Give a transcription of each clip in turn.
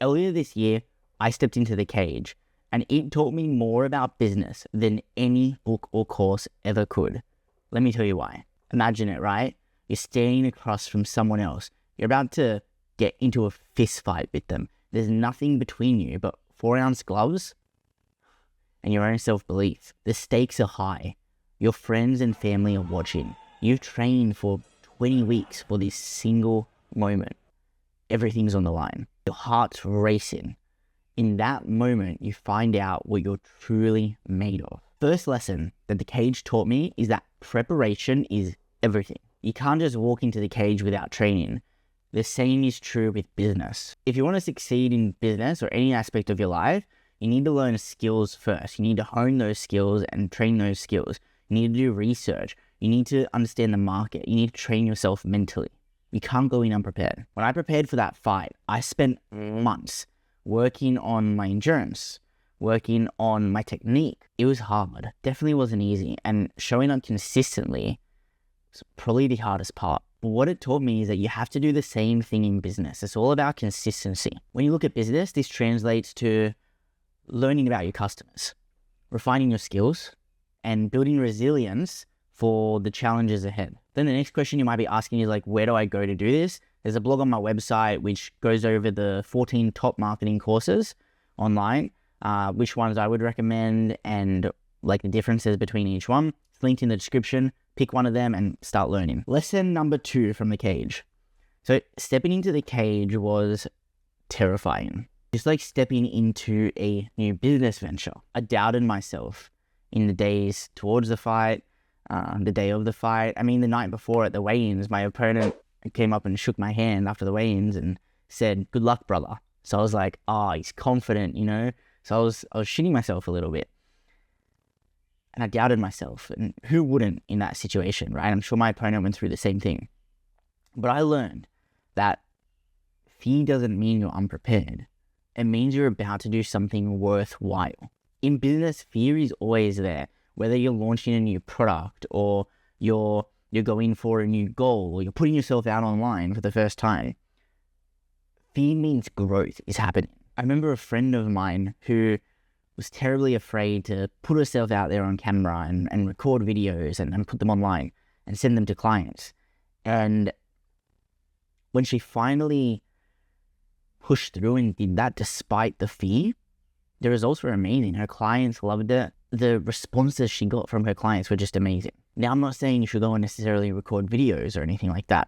Earlier this year, I stepped into the cage, and it taught me more about business than any book or course ever could. Let me tell you why. Imagine it, right? You're standing across from someone else. You're about to get into a fist fight with them. There's nothing between you but 4-ounce gloves and your own self-belief. The stakes are high. Your friends and family are watching. You've trained for 20 weeks for this single moment. Everything's on the line. Your heart's racing. In that moment, you find out what you're truly made of. First lesson that the cage taught me is that preparation is everything. You can't just walk into the cage without training. The same is true with business. If you want to succeed in business or any aspect of your life, you need to learn skills first. You need to hone those skills and train those skills. You need to do research. You need to understand the market. You need to train yourself mentally. You can't go in unprepared. When I prepared for that fight, I spent months working on my endurance, working on my technique. It was hard. Definitely wasn't easy. And showing up consistently was probably the hardest part. But what it taught me is that you have to do the same thing in business. It's all about consistency. When you look at business, this translates to learning about your customers, refining your skills, and building resilience for the challenges ahead. Then the next question you might be asking is like, where do I go to do this? There's a blog on my website which goes over the 14 top marketing courses online, which ones I would recommend and like the differences between each one. It's linked in the description. Pick one of them and start learning. Lesson number 2 from the cage. So stepping into the cage was terrifying. Just like stepping into a new business venture. I doubted myself in the days towards the fight, the day of the fight. I mean, the night before at the weigh-ins, my opponent came up and shook my hand after the weigh-ins and said, "Good luck, brother." So I was like, he's confident, you know? So I was shitting myself a little bit. And I doubted myself. And who wouldn't in that situation, right? I'm sure my opponent went through the same thing. But I learned that fear doesn't mean you're unprepared. It means you're about to do something worthwhile. In business, fear is always there. Whether you're launching a new product or you're going for a new goal or you're putting yourself out online for the first time, fear means growth is happening. I remember a friend of mine who was terribly afraid to put herself out there on camera and record videos and put them online and send them to clients. And when she finally pushed through and did that despite the fear, the results were amazing. Her clients loved it. The responses she got from her clients were just amazing. Now, I'm not saying you should go and necessarily record videos or anything like that.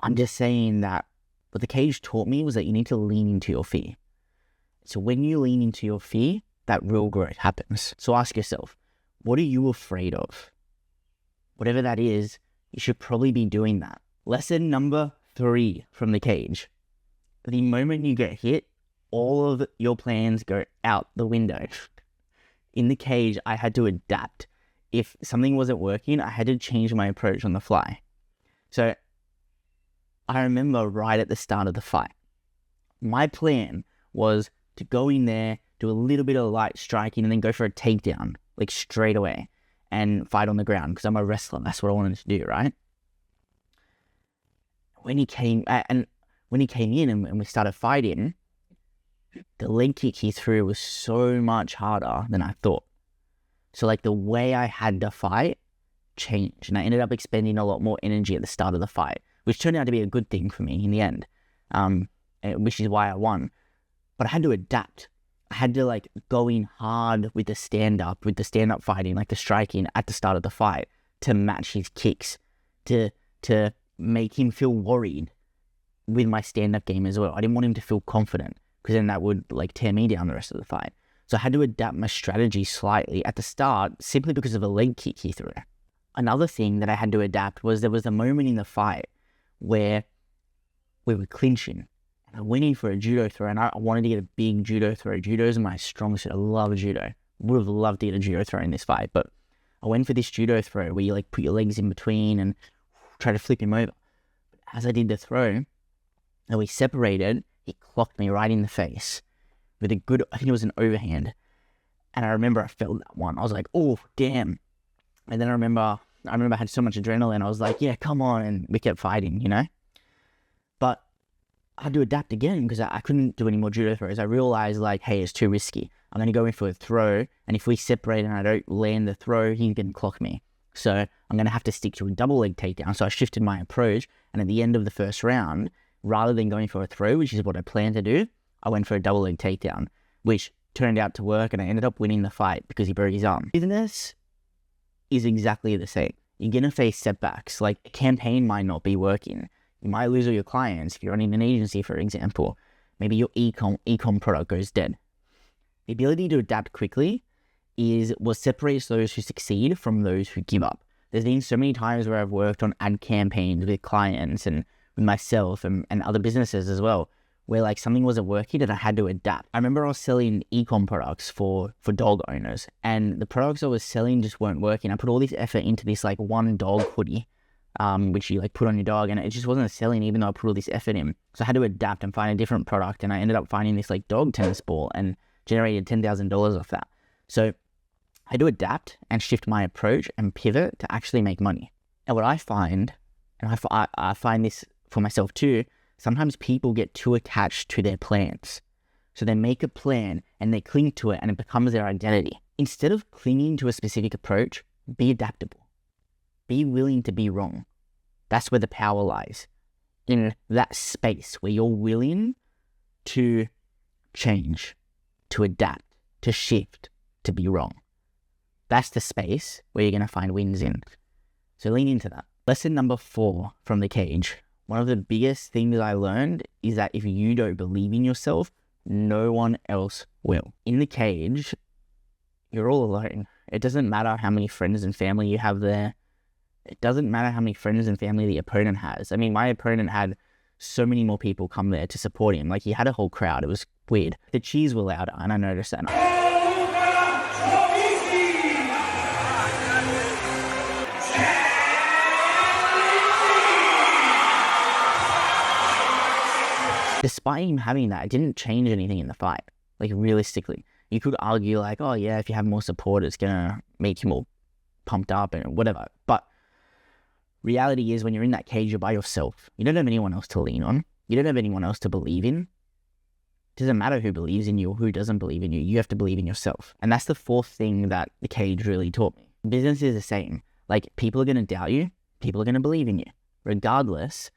I'm just saying that what the cage taught me was that you need to lean into your fear. So when you lean into your fear, that real growth happens. So ask yourself, what are you afraid of? Whatever that is, you should probably be doing that. Lesson number 3 from the cage. The moment you get hit, all of your plans go out the window. In the cage, I had to adapt. If something wasn't working, I had to change my approach on the fly. So I remember right at the start of the fight, my plan was to go in there, do a little bit of light striking, and then go for a takedown, like straight away, and fight on the ground, because I'm a wrestler. That's what I wanted to do, right? When he came in and we started fighting, the leg kick he threw was so much harder than I thought. So like the way I had to fight changed, and I ended up expending a lot more energy at the start of the fight, which turned out to be a good thing for me in the end, which is why I won. But I had to adapt. I had to like go in hard with the stand-up fighting, like the striking at the start of the fight to match his kicks, to make him feel worried with my stand-up game as well. I didn't want him to feel confident, because then that would like tear me down the rest of the fight. So I had to adapt my strategy slightly at the start, simply because of a leg kick he threw. Another thing that I had to adapt was there was a moment in the fight where we were clinching. And I went in for a judo throw, and I wanted to get a big judo throw. Judo is my strong suit. I love judo. Would have loved to get a judo throw in this fight, but I went for this judo throw where you like put your legs in between and try to flip him over. But as I did the throw, and we separated, he clocked me right in the face with a good, I think it was an overhand. And I remember I felt that one. I was like, oh, damn. And then I remember I had so much adrenaline. I was like, yeah, come on. And we kept fighting, you know? But I had to adapt again because I couldn't do any more judo throws. I realized like, hey, it's too risky. I'm going to go in for a throw, and if we separate and I don't land the throw, he's going to clock me. So I'm going to have to stick to a double leg takedown. So I shifted my approach, and at the end of the first round, rather than going for a throw, which is what I planned to do, I went for a double leg takedown, which turned out to work, and I ended up winning the fight because he broke his arm. Business is exactly the same. You're going to face setbacks. Like, a campaign might not be working. You might lose all your clients if you're running an agency, for example. Maybe your e-com product goes dead. The ability to adapt quickly is what separates those who succeed from those who give up. There's been so many times where I've worked on ad campaigns with clients and with myself and other businesses as well, where like something wasn't working and I had to adapt. I remember I was selling e-com products for dog owners, and the products I was selling just weren't working. I put all this effort into this like one dog hoodie, which you like put on your dog, and it just wasn't selling even though I put all this effort in. So I had to adapt and find a different product, and I ended up finding this like dog tennis ball and generated $10,000 off that. So I had to adapt and shift my approach and pivot to actually make money. And what I find, and I find this for myself too, sometimes people get too attached to their plans. So they make a plan and they cling to it and it becomes their identity. Instead of clinging to a specific approach, be adaptable. Be willing to be wrong. That's where the power lies. In that space where you're willing to change, to adapt, to shift, to be wrong. That's the space where you're going to find wins in. So lean into that. Lesson number 4 from The Cage. One of the biggest things I learned is that if you don't believe in yourself, no one else will. In The Cage, you're all alone. It doesn't matter how many friends and family you have there. It doesn't matter how many friends and family the opponent has. I mean, my opponent had so many more people come there to support him. Like, he had a whole crowd. It was weird. The cheers were louder, and I noticed that. Despite him having that, it didn't change anything in the fight. Like, realistically, you could argue like, oh yeah, if you have more support, it's gonna make you more pumped up and whatever. But reality is, when you're in that cage, you're by yourself. You don't have anyone else to lean on. You don't have anyone else to believe in. It doesn't matter who believes in you or who doesn't believe in you. You have to believe in yourself. And that's the 4th thing that The Cage really taught me. Business is the same. Like, people are gonna doubt you. People are gonna believe in you. Regardless,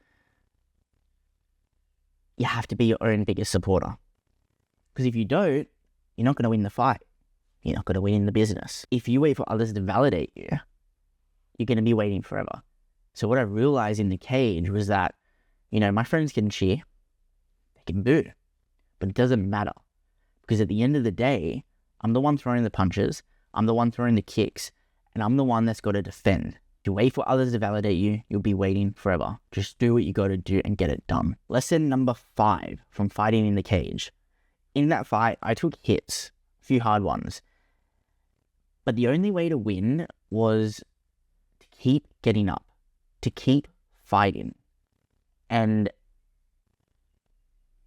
you have to be your own biggest supporter. Because if you don't, you're not going to win the fight. You're not going to win in the business. If you wait for others to validate you, you're going to be waiting forever. So what I realized in The Cage was that, you know, my friends can cheer, they can boo, but it doesn't matter. Because at the end of the day, I'm the one throwing the punches, I'm the one throwing the kicks, and I'm the one that's got to defend. If you wait for others to validate you, you'll be waiting forever. Just do what you got to do and get it done. Lesson number 5 from fighting in The Cage. In that fight, I took hits, a few hard ones. But the only way to win was to keep getting up, to keep fighting, and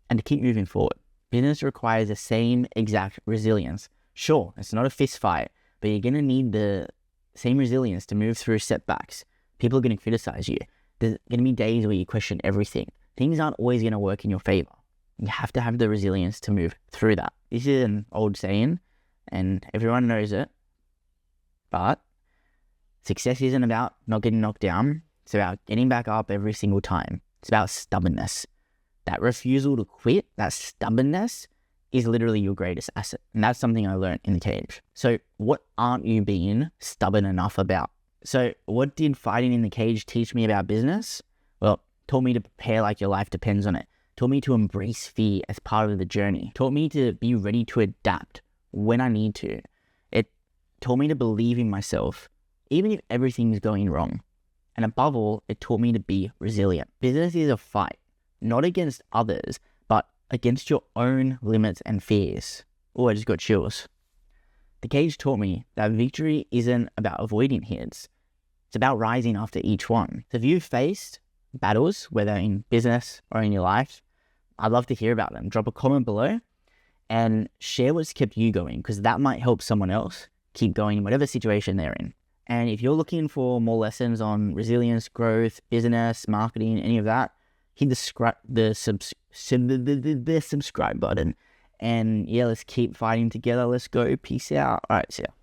to keep moving forward. Business requires the same exact resilience. Sure, it's not a fist fight, but you're going to need the same resilience to move through setbacks. People are going to criticize you. There's going to be days where you question everything. Things aren't always going to work in your favor. You have to have the resilience to move through that. This is an old saying, and everyone knows it, but success isn't about not getting knocked down. It's about getting back up every single time. It's about stubbornness. That refusal to quit, that stubbornness, is literally your greatest asset. And that's something I learned in The Cage. So what aren't you being stubborn enough about? So what did fighting in The Cage teach me about business? Well, it taught me to prepare like your life depends on it. Taught me to embrace fear as part of the journey. Taught me to be ready to adapt when I need to. It taught me to believe in myself, even if everything's going wrong. And above all, it taught me to be resilient. Business is a fight, not against others, but against your own limits and fears. Oh, I just got chills. The Cage taught me that victory isn't about avoiding hits. It's about rising after each one. So if you've faced battles, whether in business or in your life, I'd love to hear about them. Drop a comment below and share what's kept you going, because that might help someone else keep going in whatever situation they're in. And if you're looking for more lessons on resilience, growth, business, marketing, any of that, hit the subscribe button. And yeah, let's keep fighting together. Let's go. Peace out. All right, see ya.